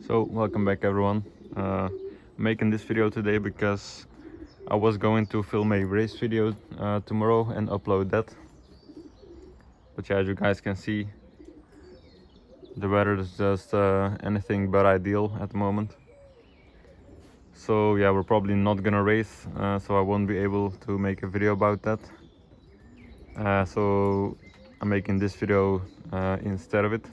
So welcome back everyone. I'm making this video today because I was going to film a race video tomorrow and upload that. But yeah, as you guys can see, the weather is just anything but ideal at the moment. So yeah, we're probably not gonna race, so I won't be able to make a video about that. So I'm making this video instead of it.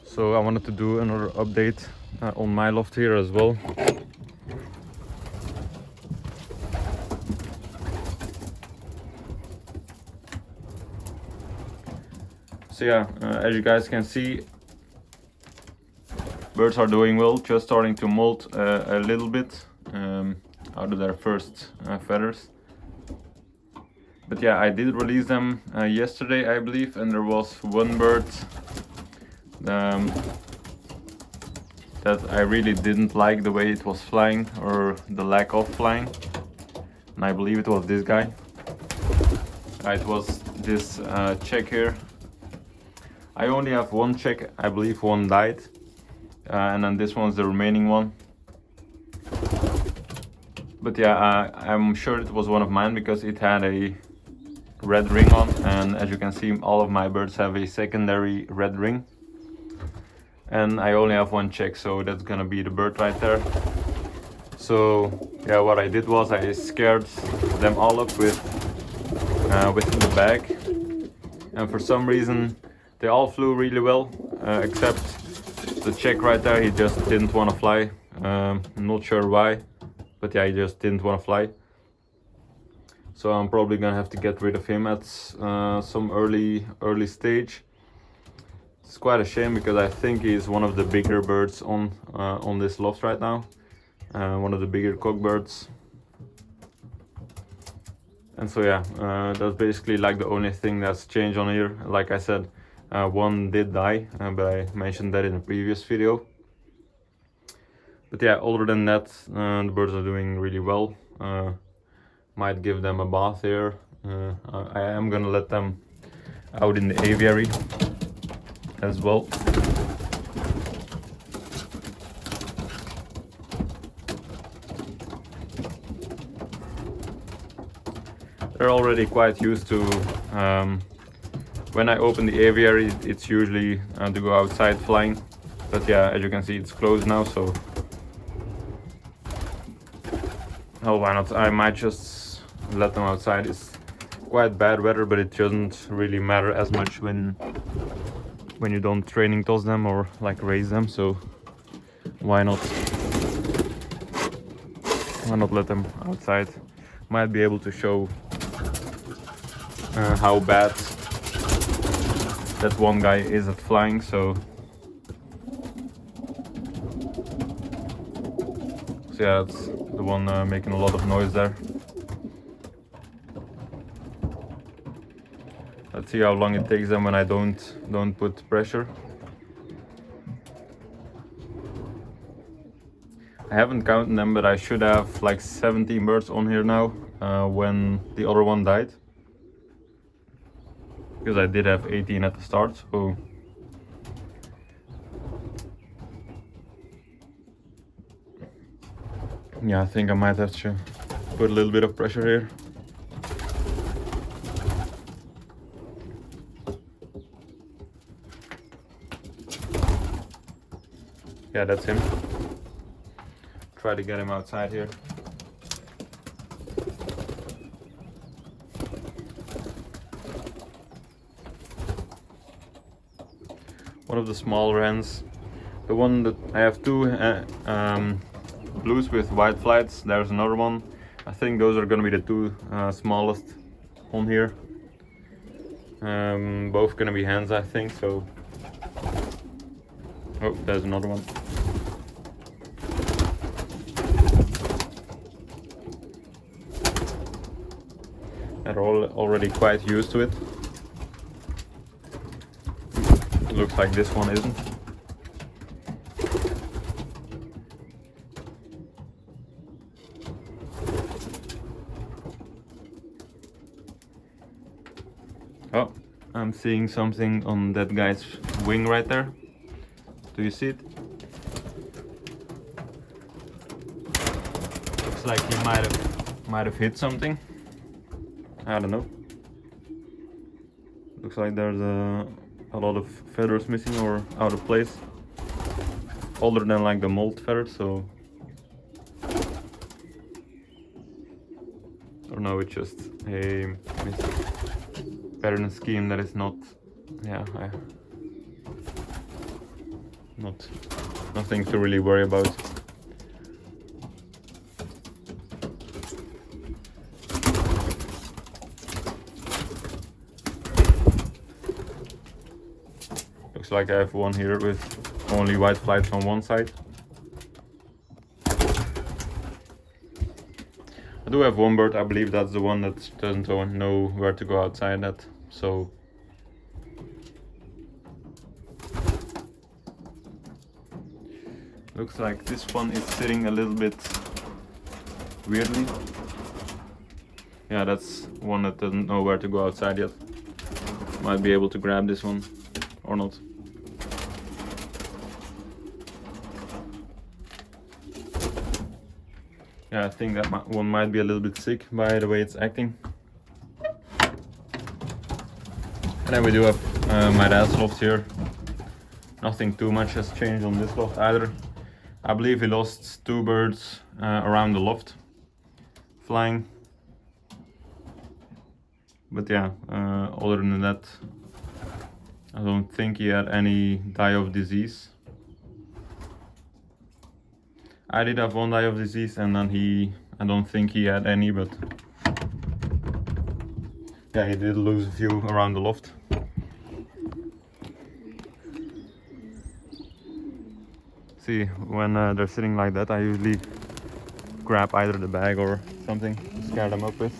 So I wanted to do another update on my loft here as well. So yeah, as you guys can see, birds are doing well, just starting to molt a little bit out of their first feathers. But yeah, I did release them yesterday, I believe, and there was one bird that I really didn't like the way it was flying, or the lack of flying, and I believe it was this guy. It was this check here. I only have one check, I believe one died, and then this one's the remaining one. But yeah, I'm sure it was one of mine because it had a red ring on, and as you can see, all of my birds have a secondary red ring. And I only have one check, so that's gonna be the bird right there. So yeah, what I did was I scared them all up with the bag, and for some reason they all flew really well, except the check right there. He just didn't want to fly. I'm not sure why, but yeah, he just didn't want to fly. So I'm probably gonna have to get rid of him at some early stage. It's quite a shame because I think he's one of the bigger birds on this loft right now, one of the bigger cockbirds. And so yeah, that's basically like the only thing that's changed on here. Like I said, one did die, but I mentioned that in a previous video. But yeah, other than that, the birds are doing really well. Might give them a bath here. I am gonna let them out in the aviary as well. They're already quite used to when I open the aviary, it's usually to go outside flying. But yeah, as you can see, it's closed now, so oh, why not? I might just let them outside. It's quite bad weather, but it doesn't really matter as much when you don't training toss them or like raise them. So why not let them outside? Might be able to show how bad that one guy is at flying. So yeah, that's the one making a lot of noise there. Let's see how long it takes them when I don't put pressure. I haven't counted them, but I should have like 17 birds on here now when the other one died, because I did have 18 at the start. So yeah, I think I might have to put a little bit of pressure here. Yeah, that's him. Try to get him outside here. One of the small wrens. The one that I have two blues with white flights. There's another one. I think those are gonna be the two smallest on here. Both gonna be hens, I think. So, oh, there's another one. They're all already quite used to it. Looks like this one isn't. Oh, I'm seeing something on that guy's wing right there. Do you see it? Looks like he might have hit something. I don't know. Looks like there's a lot of feathers missing or out of place. Older than like the mold feathers, so. Or no, it's just a pattern scheme that is not, yeah, nothing to really worry about. Looks like I have one here with only white flights on one side. I do have one bird, I believe that's the one that doesn't know where to go outside at, so. Looks like this one is sitting a little bit weirdly. Yeah, that's one that doesn't know where to go outside yet. Might be able to grab this one or not. Yeah, I think that one might be a little bit sick by the way it's acting. And then we do have my dad's loft here. Nothing too much has changed on this loft either. I believe he lost 2 birds around the loft flying. But yeah, other than that, I don't think he had any die of disease. I did have one die of disease, and then I don't think he had any, but yeah, he did lose a few around the loft. See, when they're sitting like that, I usually grab either the bag or something to scare them up with.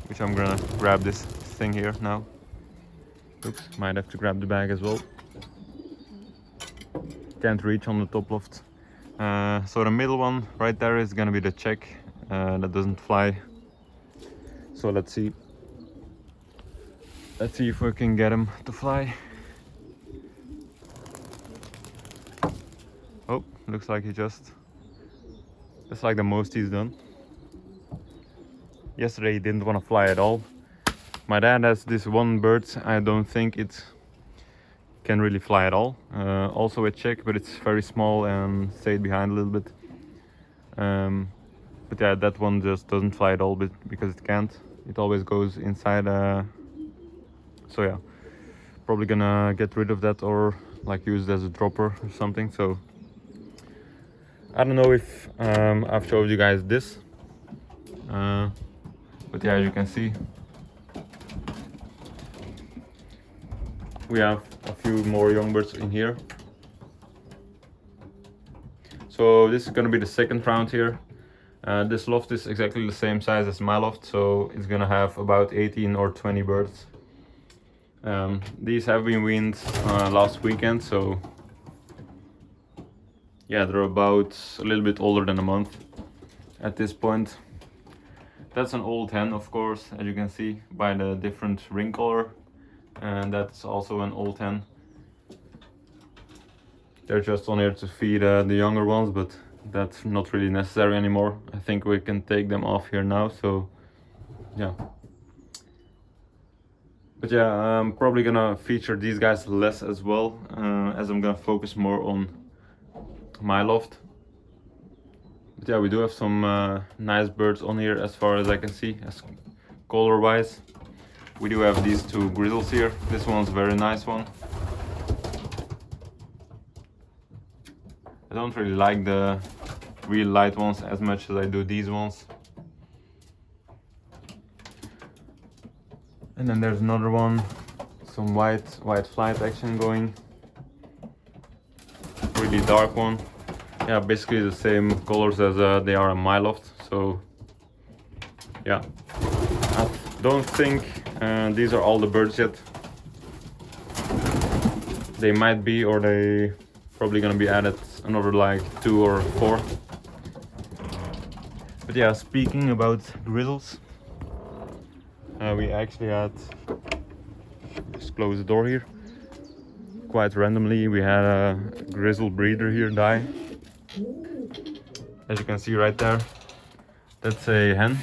Which I'm gonna grab this thing here now. Oops, might have to grab the bag as well. Can't reach on the top loft. So the middle one right there is gonna be the check that doesn't fly. So let's see if we can get him to fly. Oh, looks like that's like the most he's done. Yesterday he didn't want to fly at all. My dad has this one bird, I don't think it can really fly at all. Also a check, but it's very small and stayed behind a little bit. But yeah, that one just doesn't fly at all because it can't. It always goes inside. So yeah, probably gonna get rid of that or like use it as a dropper or something. So I don't know if I've showed you guys this. But yeah, as you can see, we have a few more young birds in here. So this is gonna be the second round here. This loft is exactly the same size as my loft, so it's gonna have about 18 or 20 birds. These have been weaned last weekend, so yeah, they're about a little bit older than a month at this point. That's an old hen, of course, as you can see by the different ring color, and that's also an old hen. They're just on here to feed the younger ones, but that's not really necessary anymore. I think we can take them off here now, so yeah. But yeah, I'm probably gonna feature these guys less as well, as I'm gonna focus more on my loft. But yeah, we do have some nice birds on here as far as I can see, as color wise. We do have these 2 grizzles here. This one's a very nice one. I don't really like the real light ones as much as I do these ones. And then there's another one, some white flight action going. Really dark one. Yeah, basically the same colors as they are on my loft. So yeah, I don't think these are all the birds yet. They might be, or they probably gonna be added another like 2 or 4. But yeah, speaking about grizzles, we actually had, just close the door here. quite randomly. We had a grizzle breeder here die. As you can see right there, that's a hen.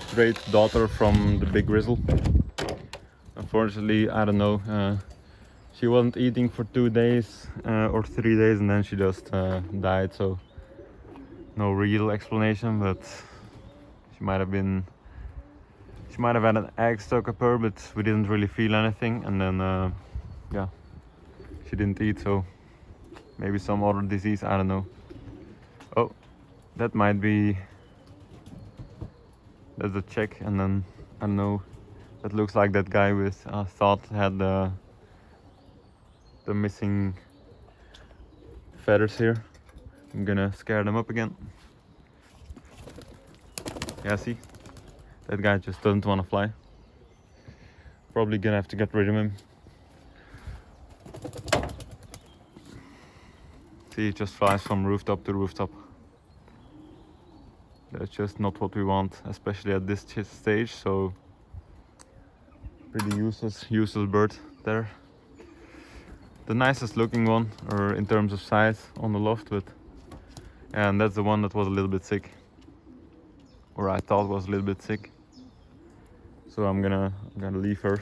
Straight daughter from the big grizzle. Unfortunately, I don't know, she wasn't eating for 2 days or 3 days, and then she just died, so no real explanation, but she might have had an egg stuck up her, but we didn't really feel anything, and then yeah, she didn't eat, so maybe some other disease, I don't know. Oh, that might be, that's a check, and then I don't know, that looks like that guy with thought had the missing feathers here. I'm gonna scare them up again. Yeah, see, that guy just doesn't want to fly. Probably gonna have to get rid of him. See, he just flies from rooftop to rooftop. That's just not what we want, especially at this stage, so pretty useless bird there. The nicest looking one, or in terms of size, on the loft, but and that's the one that was a little bit sick, or I thought was a little bit sick. So I'm gonna leave her.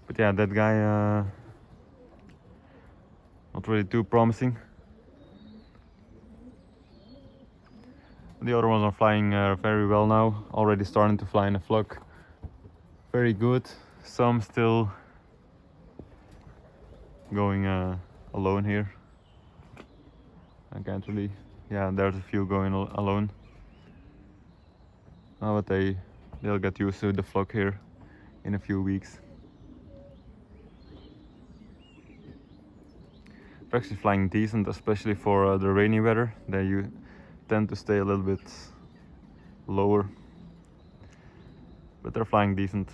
But yeah, that guy not really too promising. The other ones are flying very well now, already starting to fly in a flock. Very good. Some still going alone here. I can't really, yeah, there's a few going alone. But they'll get used to the flock here in a few weeks. They're actually flying decent, especially for the rainy weather. They tend to stay a little bit lower, but they're flying decent.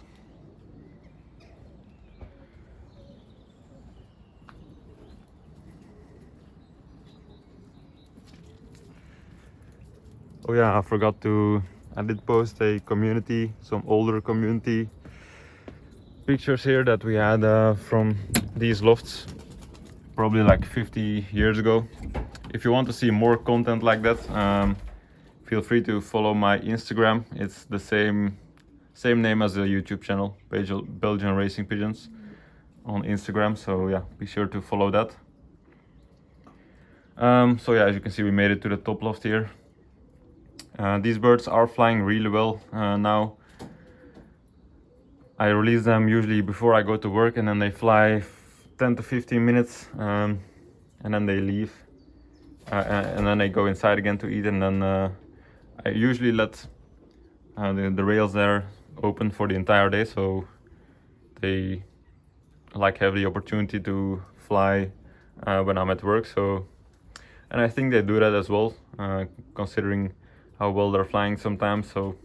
Oh yeah, I forgot to, I did post a community, some older community pictures here that we had from these lofts, probably like 50 years ago. If you want to see more content like that, feel free to follow my Instagram. It's the same name as the YouTube channel, Belgian Racing Pigeons on Instagram. So yeah, be sure to follow that. So yeah, as you can see, we made it to the top loft here. These birds are flying really well now. I release them usually before I go to work, and then they fly 10 to 15 minutes, and then they leave, and then they go inside again to eat, and then I usually let the rails there open for the entire day, so they like have the opportunity to fly when I'm at work. So, and I think they do that as well, considering how well they're flying sometimes. So,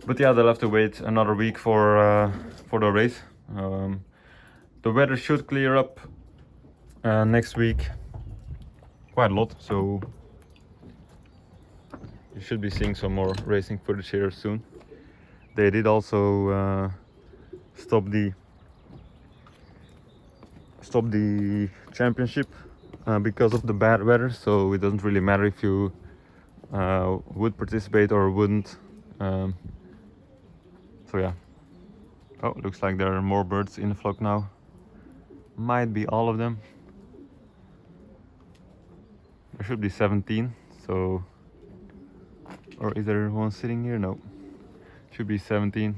but yeah, they'll have to wait another week for the race. The weather should clear up next week quite a lot, so you should be seeing some more racing footage here soon. They did also stop the championship because of the bad weather, so it doesn't really matter if you would participate or wouldn't. So yeah. Oh, looks like there are more birds in the flock now. Might be all of them. There should be 17, so, or is there one sitting here? No, should be 17.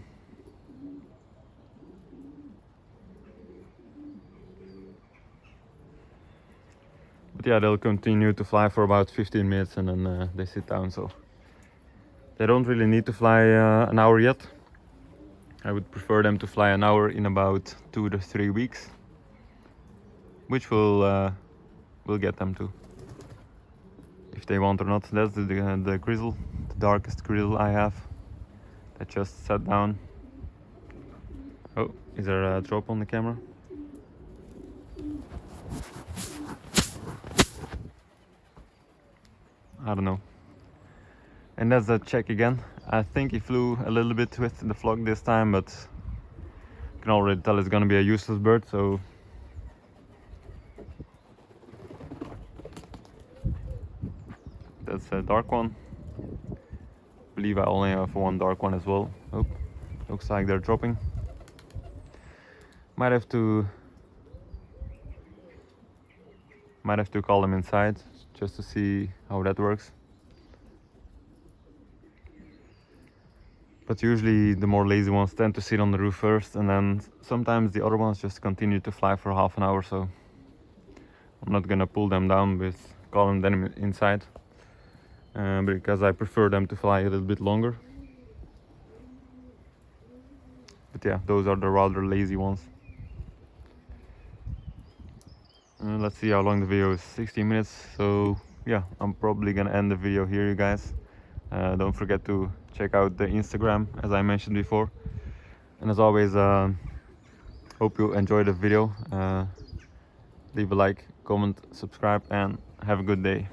But yeah, they'll continue to fly for about 15 minutes, and then they sit down, so they don't really need to fly an hour yet. I would prefer them to fly an hour in about 2 to 3 weeks, which will get them to, if they want or not. That's the grizzle, the darkest grizzle I have, that just sat down. Oh, is there a drop on the camera? I don't know. And that's the check again. I think he flew a little bit with the flock this time, but you can already tell it's gonna be a useless bird, so that's a dark one. I believe I only have one dark one as well. Oh, looks like they're dropping. Might have to call them inside just to see how that works. But usually the more lazy ones tend to sit on the roof first, and then sometimes the other ones just continue to fly for half an hour, so I'm not gonna pull them down with calling them inside, because I prefer them to fly a little bit longer. But yeah, those are the rather lazy ones. Let's see how long the video is. 16 minutes, so yeah, I'm probably gonna end the video here, you guys. Don't forget to check out the Instagram, as I mentioned before. And as always, hope you enjoyed the video. Leave a like, comment, subscribe, and have a good day.